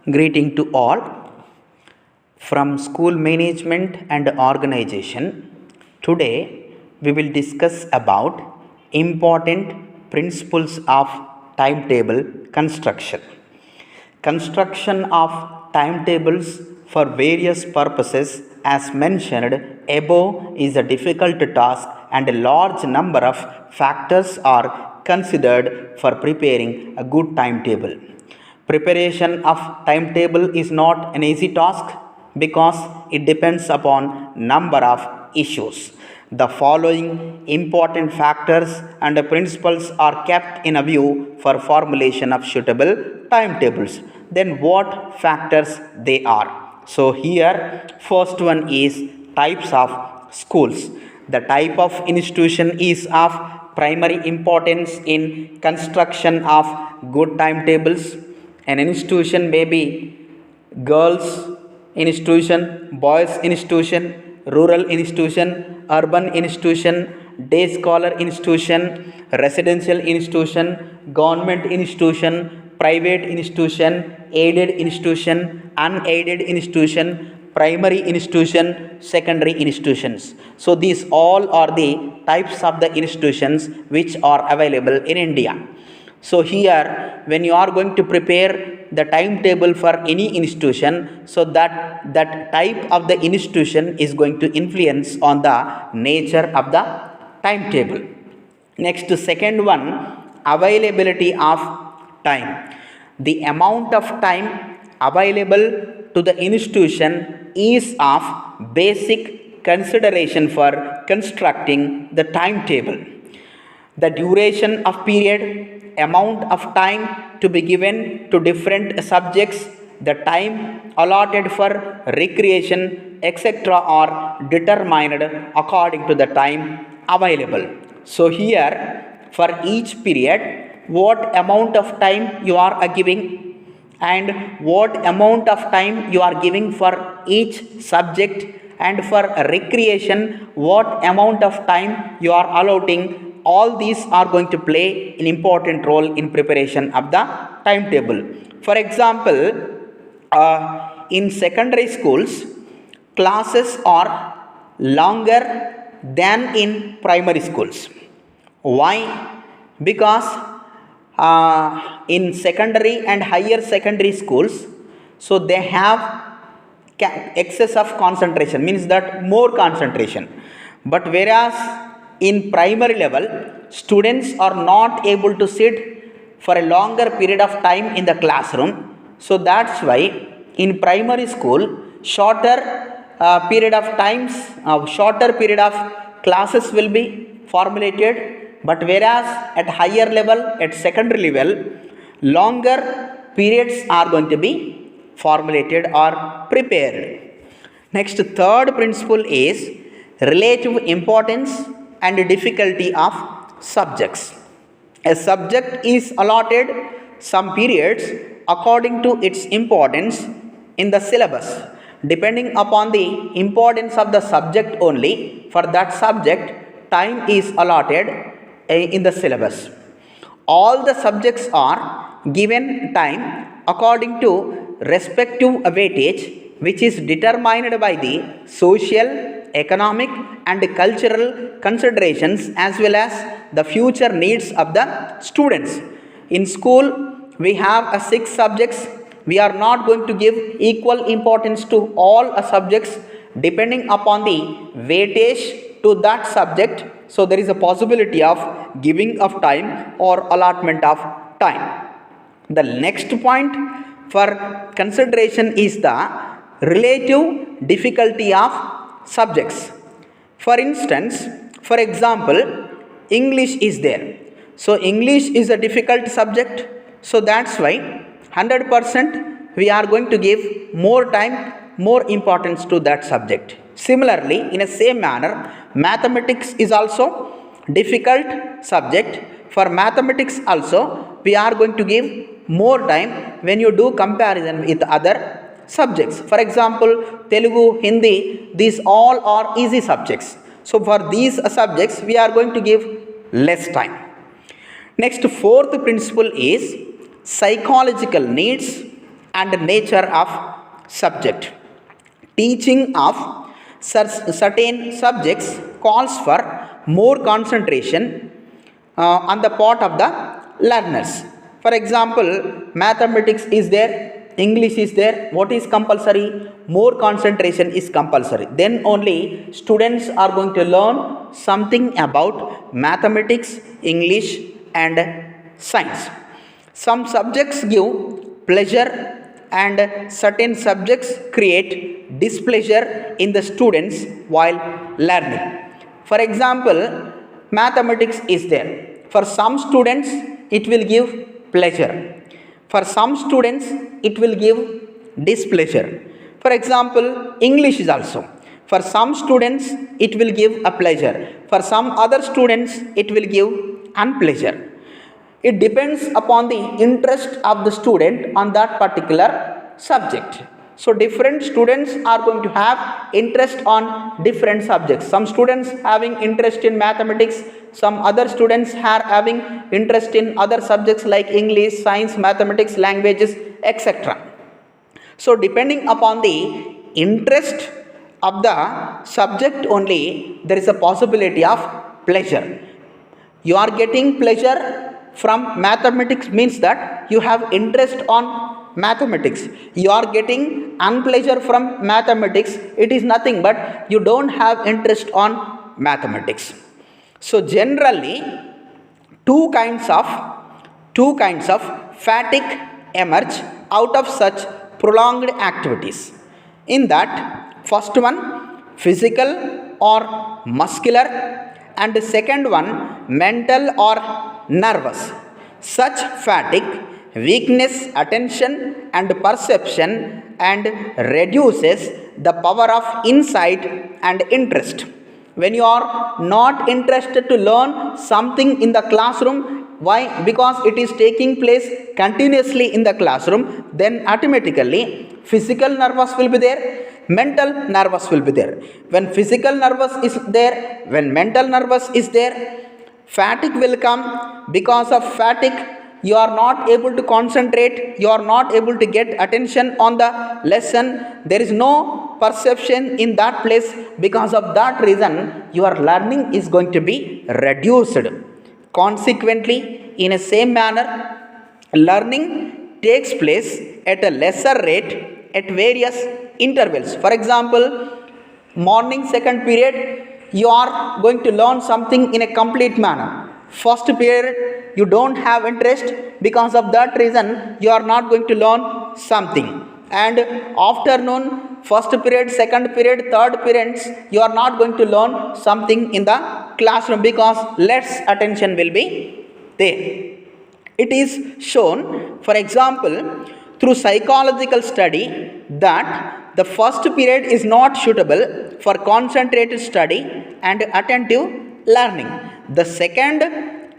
Greeting to all from School Management and Organization. Today we will discuss about important principles of timetable construction. Construction of timetables for various purposes as mentioned above is a difficult task and a large number of factors are considered for preparing a good timetable. Preparation of timetable is not an easy task because it depends upon number of issues. The following important factors and principles are kept in view for formulation of suitable timetables. Then what factors they are? So here first one is types of schools. The type of institution is of primary importance in construction of good timetables. An institution may be girls institution, boys institution, rural institution, urban institution, day scholar institution, residential institution, government institution, private institution, aided institution, unaided institution, primary institution, secondary institutions. So these all are the types of the institutions which are available in India. So here when you are going to prepare the timetable for any institution, so that type of the institution is going to influence on the nature of the timetable. Next, second one, availability of time. The amount of time available to the institution is of basic consideration for constructing the timetable. The duration of period, amount of time to be given to different subjects, the time allotted for recreation, etc. are determined according to the time available. So here for each period, what amount of time you are giving and what amount of time you are giving for each subject, and for recreation what amount of time you are allotting. All these are going to play an important role in preparation of the timetable. For example, in secondary schools, classes are longer than in primary schools. Why? Because in secondary and higher secondary schools, so they have excess of concentration, means that more concentration. But whereas in primary level, students are not able to sit for a longer period of time in the classroom. So that's why in primary school, shorter period of classes will be formulated. But whereas at higher level, at secondary level, longer periods are going to be formulated or prepared. Next, third principle is relative importance and difficulty of subjects. A subject is allotted some periods according to its importance in the syllabus. Depending upon the importance of the subject only, for that subject time is allotted in the syllabus. All the subjects are given time according to respective weightage, which is determined by the social, economic and cultural considerations as well as the future needs of the students. In school we have 6 subjects. We are not going to give equal importance to all subjects depending upon the weightage to that subject. So there is a possibility of giving of time or allotment of time. The next point for consideration is the relative difficulty of subjects. For instance, for example, English is there. So English is a difficult subject. So that's why 100% we are going to give more time, more importance to that subject. Similarly, in a same manner, mathematics is also difficult subject. For mathematics also, we are going to give more time when you do comparison with other subjects. For example, Telugu, Hindi, these all are easy subjects. So for these subjects, we are going to give less time. Next, fourth principle is psychological needs and nature of subject. Teaching of certain subjects calls for more concentration on the part of the learners. For example, mathematics is there, English is there. What is compulsory? More concentration is compulsory. Then only students are going to learn something about mathematics, English and science. Some subjects give pleasure and certain subjects create displeasure in the students while learning. For example, mathematics is there. For some students it will give pleasure. For some students it will give displeasure. For example, English is also. For some students it will give a pleasure. For some other students it will give unpleasure. It depends upon the interest of the student on that particular subject. So different students are going to have interest on different subjects. Some students having interest in mathematics, some other students are having interest in other subjects like English, science, mathematics, languages, etc. So depending upon the interest of the subject only, there is a possibility of pleasure. You are getting pleasure from mathematics means that you have interest on mathematics. You are getting unpleasure from mathematics, it is nothing but you don't have interest on mathematics. So generally two kinds of fatigue emerge out of such prolonged activities. In that, first one physical or muscular, and the second one mental or nervous. Such fatigue weakness attention and perception and reduces the power of insight and interest. When you are not interested to learn something in the classroom, why? Because it is taking place continuously in the classroom, then automatically physical nervous will be there, mental nervous will be there. When physical nervous is there, when mental nervous is there, fatigue will come. Because of fatigue, you are not able to concentrate, you are not able to get attention on the lesson, there is no perception in that place. Because of that reason, your learning is going to be reduced. Consequently, in a same manner, learning takes place at a lesser rate at various intervals. For example, morning second period, you are going to learn something in a complete manner. First period you don't have interest, because of that reason you are not going to learn something. And afternoon, first period, second period, third periods, you are not going to learn something in the classroom because less attention will be there. It is shown, for example, through psychological study, that the first period is not suitable for concentrated study and attentive learning. The second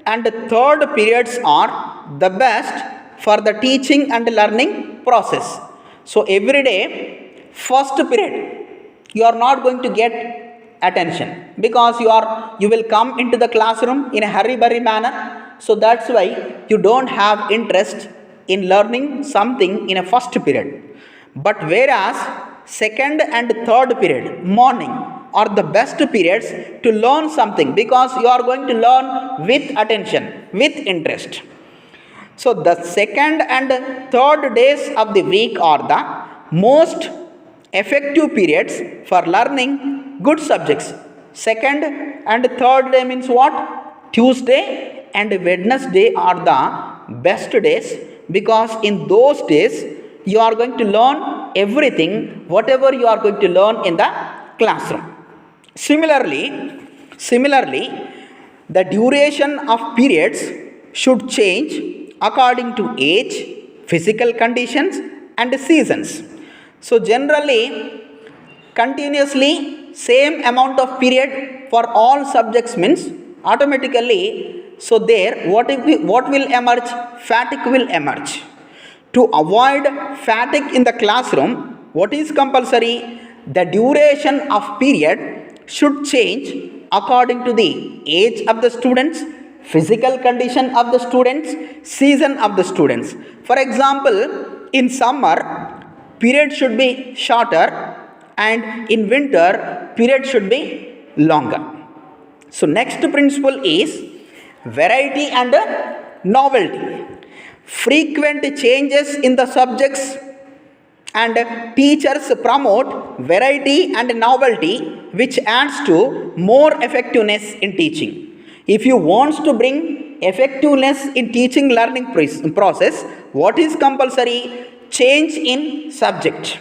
and third periods are the best for the teaching and learning process. So every day, first period, you are not going to get attention because you will come into the classroom in a hurry-burry manner. So that's why you don't have interest in learning something in a first period. But whereas second and third period, morning, are the best periods to learn something, because you are going to learn with attention, with interest. So the second and third days of the week are the most effective periods for learning good subjects. Second and third day means what? Tuesday and Wednesday are the best days, because in those days you are going to learn everything, whatever you are going to learn in the classroom. Similarly, the duration of periods should change according to age, physical conditions and seasons. So generally, continuously same amount of period for all subjects means automatically, so there what will emerge? Fatigue will emerge. To avoid fatigue in the classroom, what is compulsory? The duration of period should change according to the age of the students, physical condition of the students, season of the students. For example, in summer period should be shorter and in winter period should be longer. So next principle is variety and novelty. Frequent changes in the subjects and teachers promote variety and novelty, which adds to more effectiveness in teaching. If you want to bring effectiveness in teaching learning process, what is compulsory? Change in subject,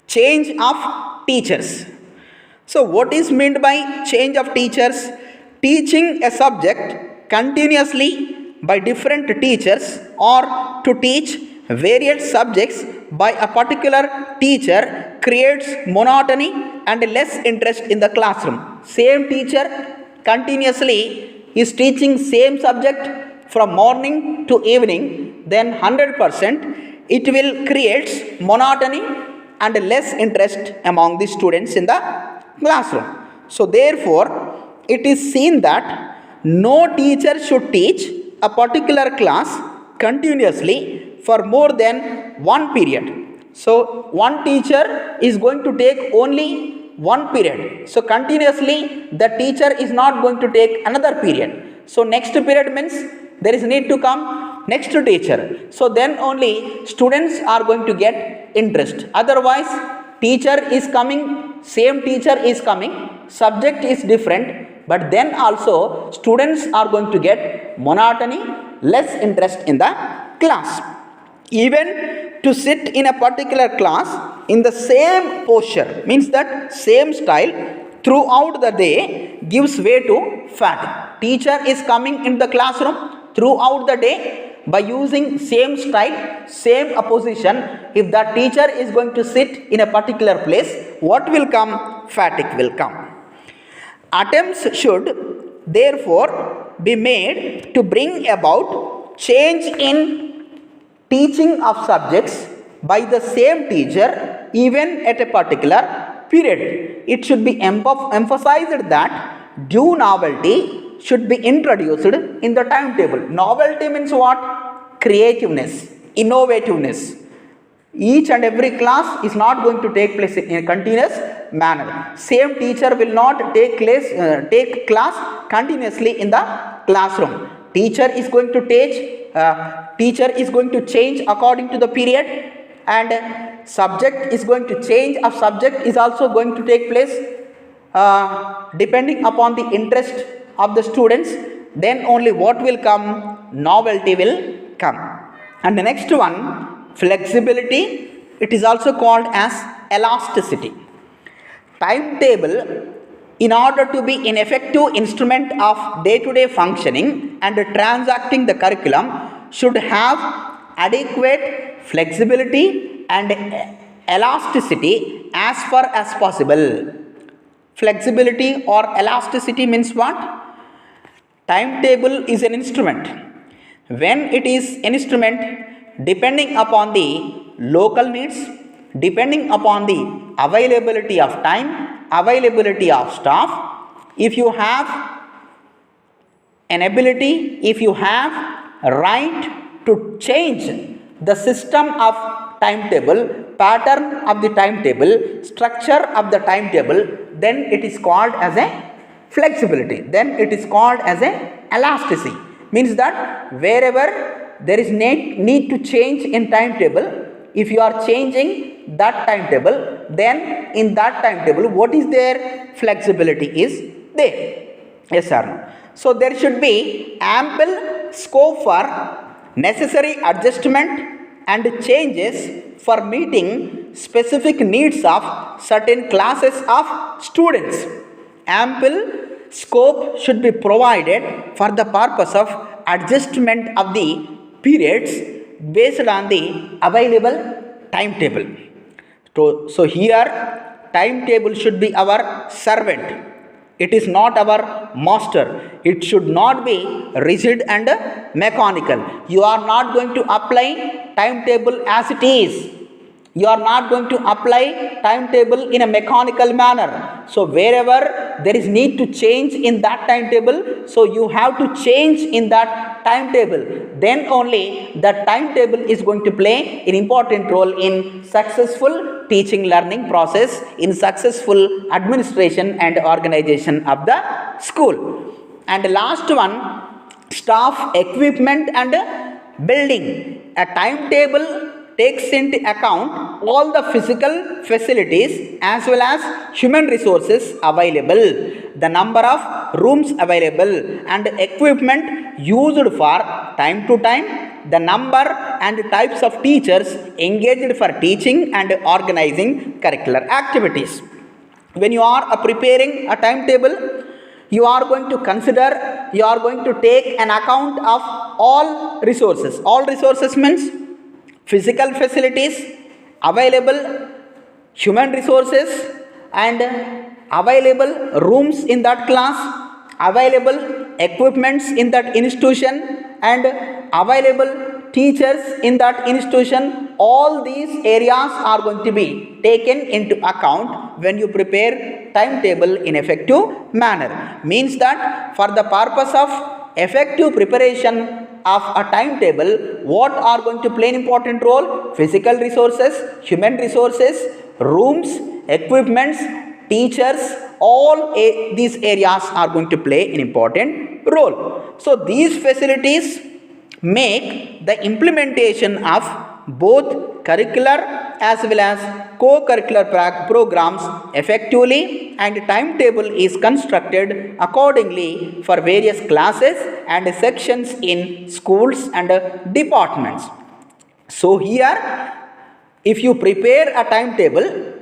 change of teachers. So what is meant by change of teachers? Teaching a subject continuously by different teachers or to teach various subjects by a particular teacher creates monotony and less interest in the classroom. Same teacher continuously is teaching same subject from morning to evening, then 100% it will create monotony and less interest among the students in the classroom. So therefore, it is seen that no teacher should teach a particular class continuously for more than one period. So one teacher is going to take only one period. So continuously the teacher is not going to take another period. So next period means there is need to come next teacher. So then only students are going to get interest. Otherwise teacher is coming, same teacher is coming, subject is different, but then also students are going to get monotony, less interest in the class. Even to sit in a particular class in the same posture, means that same style throughout the day gives way to fatigue. Teacher is coming in the classroom throughout the day by using same style, same position. If that teacher is going to sit in a particular place, what will come? Fatigue will come. Attempts should therefore be made to bring about change in teaching of subjects by the same teacher even at a particular period. It should be emphasized that due novelty should be introduced in the timetable. Novelty means what? Creativeness, innovativeness. Each and every class is not going to take place in a continuous manner. Same teacher will not take class continuously in the classroom. Teacher is going to change according to the period, and subject is going to change. A subject is also going to take place depending upon the interest of the students. Then only what will come? Novelty will come. And the next one, flexibility. It is also called as elasticity. Timetable, in order to be an effective instrument of day-to-day functioning and transacting the curriculum, should have adequate flexibility and elasticity as far as possible. Flexibility or elasticity means what? Timetable is an instrument. When it is an instrument, depending upon the local needs, depending upon the availability of time, availability of staff, if you have an ability, if you have a right to change the system of timetable, pattern of the timetable, structure of the timetable, then it is called as a flexibility. Then it is called as a elasticity. Means that wherever there is need to change in timetable, if you are changing that timetable, then in that timetable what is there? Flexibility is there. Yes or no? So there should be ample scope for necessary adjustment and changes for meeting specific needs of certain classes of students. Ample scope should be provided for the purpose of adjustment of the periods based on the available timetable. So here timetable should be our servant. It is not our master. It should not be rigid and mechanical. You are not going to apply timetable as it is. You are not going to apply timetable in a mechanical manner. So wherever there is need to change in that timetable, so you have to change in that timetable. Then only the timetable is going to play an important role in successful teaching learning process, in successful administration and organization of the school. And last one, staff equipment and building. A timetable takes into account all the physical facilities as well as human resources available, the number of rooms available and equipment used for time to time, the number and types of teachers engaged for teaching and organizing curricular activities. When you are preparing a timetable, you are going to consider, you are going to take an account of all resources. All resources means physical facilities available, human resources and available rooms in that class, available equipments in that institution and available teachers in that institution. All these areas are going to be taken into account when you prepare timetable in effective manner. Means that for the purpose of effective preparation of a timetable, what are going to play an important role? Physical resources, human resources, rooms, equipments, teachers, all these areas are going to play an important role. So these facilities make the implementation of both curricular as well as co-curricular programs effectively, and timetable is constructed accordingly for various classes and sections in schools and departments. So here, if you prepare a timetable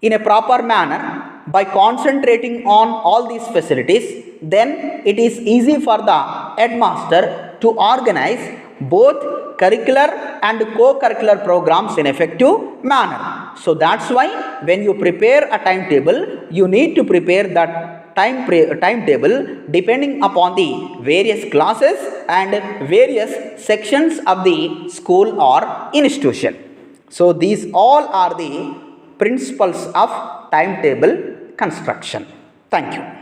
in a proper manner by concentrating on all these facilities, then it is easy for the headmaster to organize both curricular and co-curricular programs in effective manner. So that's why when you prepare a timetable, you need to prepare that timetable depending upon the various classes and various sections of the school or institution. So these all are the principles of timetable construction. Thank you.